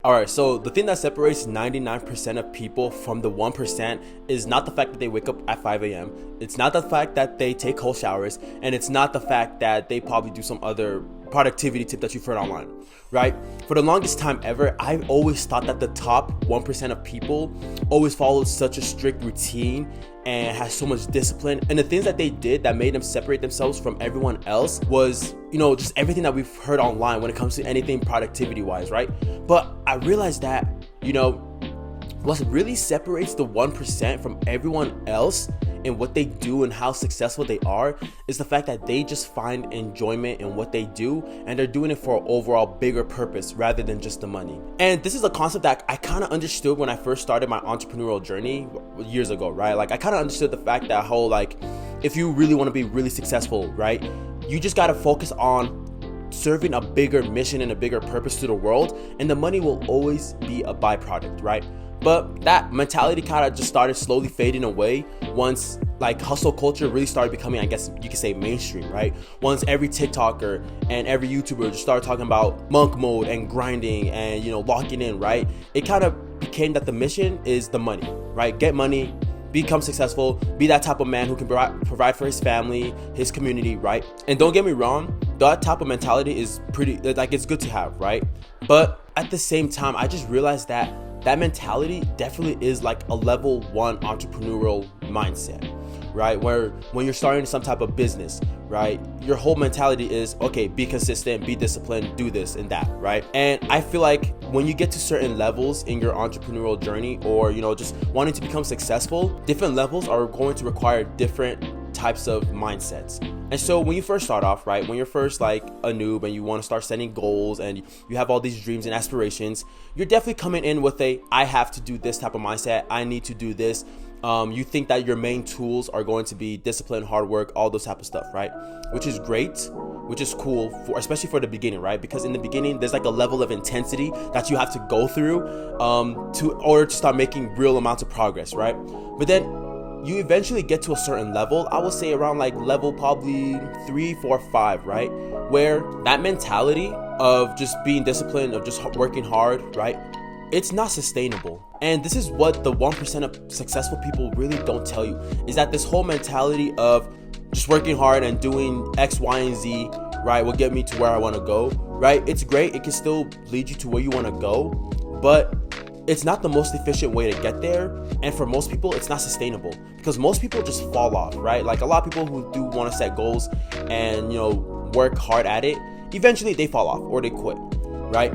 All right, so the thing that separates 99% of people from the 1% is not the fact that they wake up at 5 a.m. It's not the fact that they take cold showers, and it's not the fact that they probably do some other productivity tip that you've heard online, right? For the longest time ever, I've always thought that the top 1% of people always followed such a strict routine and has so much discipline, and the things that they did that made them separate themselves from everyone else was, just everything that we've heard online when it comes to anything productivity wise, right? But I realized that, what really separates the 1% from everyone else and what they do and how successful they are is the fact that they just find enjoyment in what they do, and they're doing it for an overall bigger purpose rather than just the money. And this is a concept that I kind of understood when I first started my entrepreneurial journey years ago, right? Like, I kind of understood the fact that if you really want to be really successful, right, you just got to focus on serving a bigger mission and a bigger purpose to the world, and the money will always be a byproduct, right? But that mentality kind of just started slowly fading away once hustle culture really started becoming, I guess you could say, mainstream, right? Once every TikToker and every YouTuber just started talking about monk mode and grinding and, locking in, right? It kind of became that the mission is the money, right? Get money, become successful, be that type of man who can provide for his family, his community, right? And don't get me wrong, that type of mentality is it's good to have, right? But at the same time, I just realized that mentality definitely is like a level 1 entrepreneurial mindset, right? Where when you're starting some type of business, right, your whole mentality is, okay, be consistent, be disciplined, do this and that, right? And I feel like when you get to certain levels in your entrepreneurial journey, or just wanting to become successful, different levels are going to require different types of mindsets. And so when you first start off, right, when you're first a noob and you want to start setting goals and you have all these dreams and aspirations, you're definitely coming in with I have to do this type of mindset. I need to do this. You think that your main tools are going to be discipline, hard work, all those type of stuff, right? Which is great, which is cool, especially for the beginning, right? Because in the beginning, there's a level of intensity that you have to go through in order to start making real amounts of progress, right? But then you eventually get to a certain level, I would say around level probably 3, 4, 5, right? Where that mentality of just being disciplined, of just working hard, right? It's not sustainable. And this is what the 1% of successful people really don't tell you, is that this whole mentality of just working hard and doing X, Y, and Z, right, will get me to where I want to go, right? It's great. It can still lead you to where you want to go, but it's not the most efficient way to get there. And for most people, it's not sustainable because most people just fall off, right? A lot of people who do want to set goals and, work hard at it, eventually they fall off or they quit, right?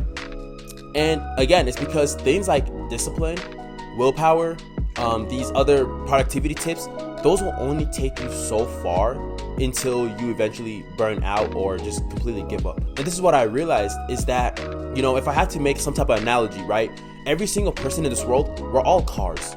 And again, it's because things like discipline, willpower, these other productivity tips, those will only take you so far until you eventually burn out or just completely give up. And this is what I realized is that, if I had to make some type of analogy, right? Every single person in this world, we're all cars,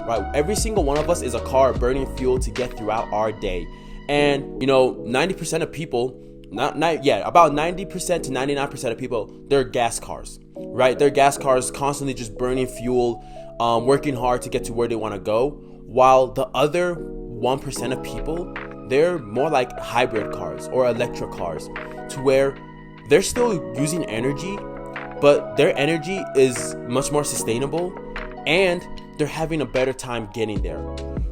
right? Every single one of us is a car burning fuel to get throughout our day. And, 90% of people, about 90% to 99% of people, they're gas cars, right? They're gas cars constantly just burning fuel, working hard to get to where they want to go. While the other 1% of people, they're more like hybrid cars or electric cars, to where they're still using energy, but their energy is much more sustainable and they're having a better time getting there.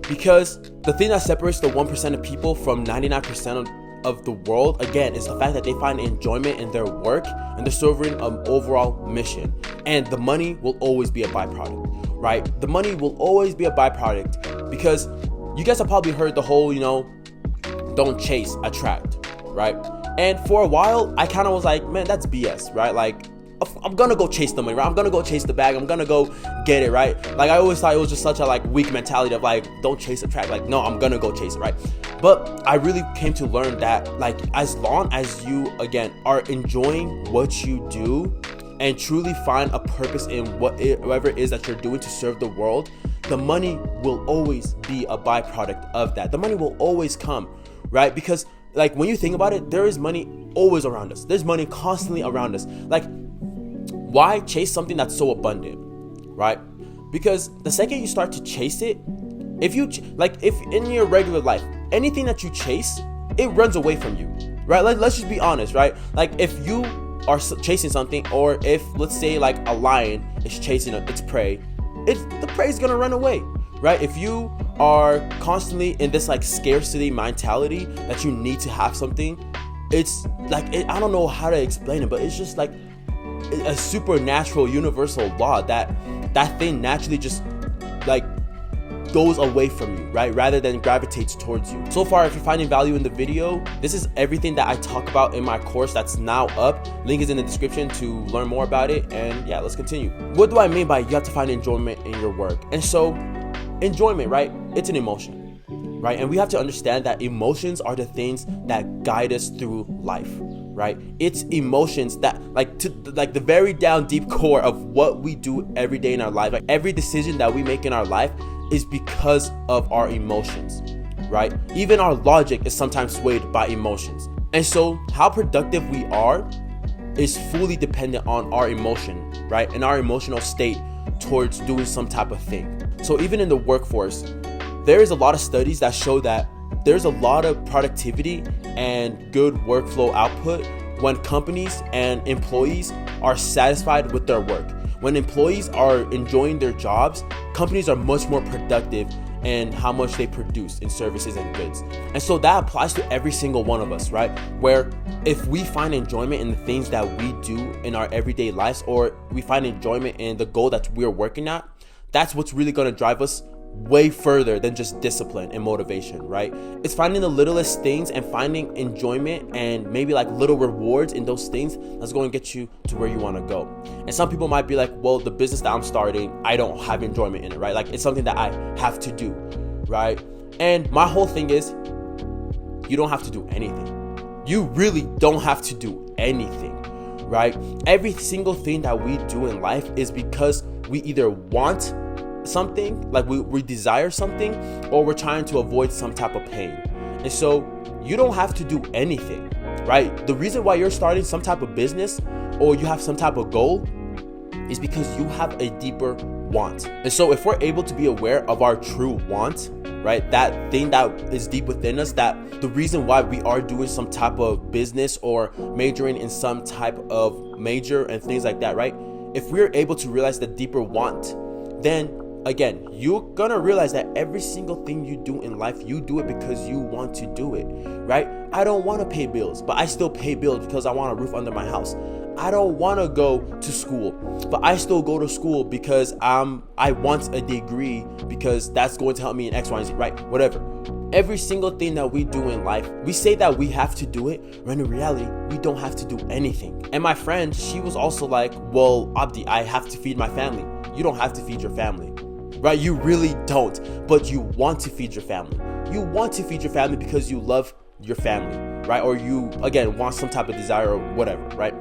Because the thing that separates the 1% of people from 99% of the world, again, is the fact that they find enjoyment in their work and they're serving an overall mission. And the money will always be a byproduct, right? The money will always be a byproduct because you guys have probably heard the whole, don't chase, attract, right? And for a while, I kind of was like, man, that's BS, right? I'm gonna go chase the money, right? I'm gonna go chase the bag. I'm gonna go get it, right? I always thought it was just such a weak mentality of don't chase, attract. No, I'm gonna go chase it, right? But I really came to learn that as long as you, again, are enjoying what you do and truly find a purpose in whatever it is that you're doing to serve the world, the money will always be a byproduct of that. The money will always come, right? Because when you think about it, there is money always around us. There's money constantly around us. Why chase something that's so abundant, right? Because the second you start to chase it, if in your regular life, anything that you chase, it runs away from you, right? Let's just be honest, right? If you are chasing something, or if, let's say, like a lion is chasing its prey, the prey is gonna run away, right? If you are constantly in this like scarcity mentality that you need to have something, it's like, I don't know how to explain it, but it's just like a supernatural universal law that thing naturally just like goes away from you, right? Rather than gravitates towards you. So far, if you're finding value in the video, this is everything that I talk about in my course that's now up. Link is in the description to learn more about it. And yeah, let's continue. What do I mean by you have to find enjoyment in your work? And so enjoyment, right? It's an emotion, right? And we have to understand that emotions are the things that guide us through life, right? It's emotions that like the very down deep core of what we do every day in our life. Like every decision that we make in our life is because of our emotions, right? Even our logic is sometimes swayed by emotions. And so how productive we are is fully dependent on our emotion, right? And our emotional state towards doing some type of thing. So even in the workforce, there is a lot of studies that show that there's a lot of productivity and good workflow output when companies and employees are satisfied with their work. When employees are enjoying their jobs, companies are much more productive in how much they produce in services and goods. And so that applies to every single one of us, right? Where if we find enjoyment in the things that we do in our everyday lives, or we find enjoyment in the goal that we're working at, that's what's really going to drive us way further than just discipline and motivation, right? It's finding the littlest things and finding enjoyment and maybe like little rewards in those things that's going to get you to where you want to go. And some people might be like, well, the business that I'm starting, I don't have enjoyment in it, right? Like it's something that I have to do, right? And my whole thing is, you don't have to do anything. You really don't have to do anything, right? Every single thing that we do in life is because we either want something, like we desire something, or we're trying to avoid some type of pain. And so you don't have to do anything, right? The reason why you're starting some type of business or you have some type of goal is because you have a deeper want. And so if we're able to be aware of our true want, right, that thing that is deep within us, that the reason why we are doing some type of business or majoring in some type of major and things like that, right? If we're able to realize the deeper want, then again, you're gonna realize that every single thing you do in life, you do it because you want to do it, right? I don't want to pay bills, but I still pay bills because I want a roof under my house. I don't want to go to school, but I still go to school because I want a degree because that's going to help me in X, Y, and Z, right? Whatever. Every single thing that we do in life, we say that we have to do it, when in reality, we don't have to do anything. And my friend, she was also like, well, Abdi, I have to feed my family. You don't have to feed your family, right? You really don't, but you want to feed your family. You want to feed your family because you love your family, right? Or you, again, want some type of desire or whatever, right?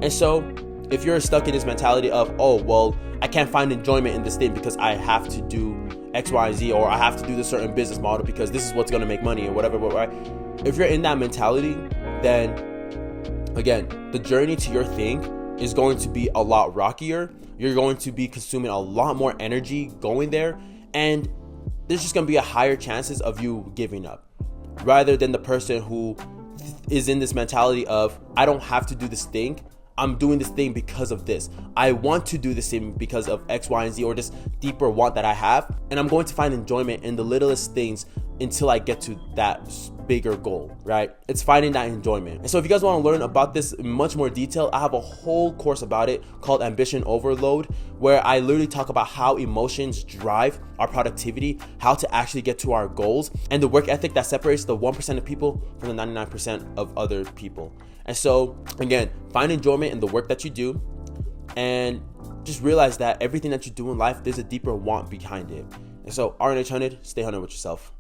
And so if you're stuck in this mentality of, oh, well, I can't find enjoyment in this thing because I have to do X, Y, and Z, or I have to do this certain business model because this is what's going to make money or whatever, right? If you're in that mentality, then again, the journey to your thing is going to be a lot rockier. You're going to be consuming a lot more energy going there, and there's just going to be a higher chances of you giving up, rather than the person who is in this mentality of, I don't have to do this thing. I'm doing this thing because of this. I want to do this thing because of X, Y, and Z, or this deeper want that I have. And I'm going to find enjoyment in the littlest things until I get to that bigger goal, right? It's finding that enjoyment. And so if you guys want to learn about this in much more detail, I have a whole course about it called Ambition Overload, where I literally talk about how emotions drive our productivity, how to actually get to our goals, and the work ethic that separates the 1% of people from the 99% of other people. And so again, find enjoyment in the work that you do, and just realize that everything that you do in life, there's a deeper want behind it. And so, RNH Hunnid, stay Hunnid with yourself.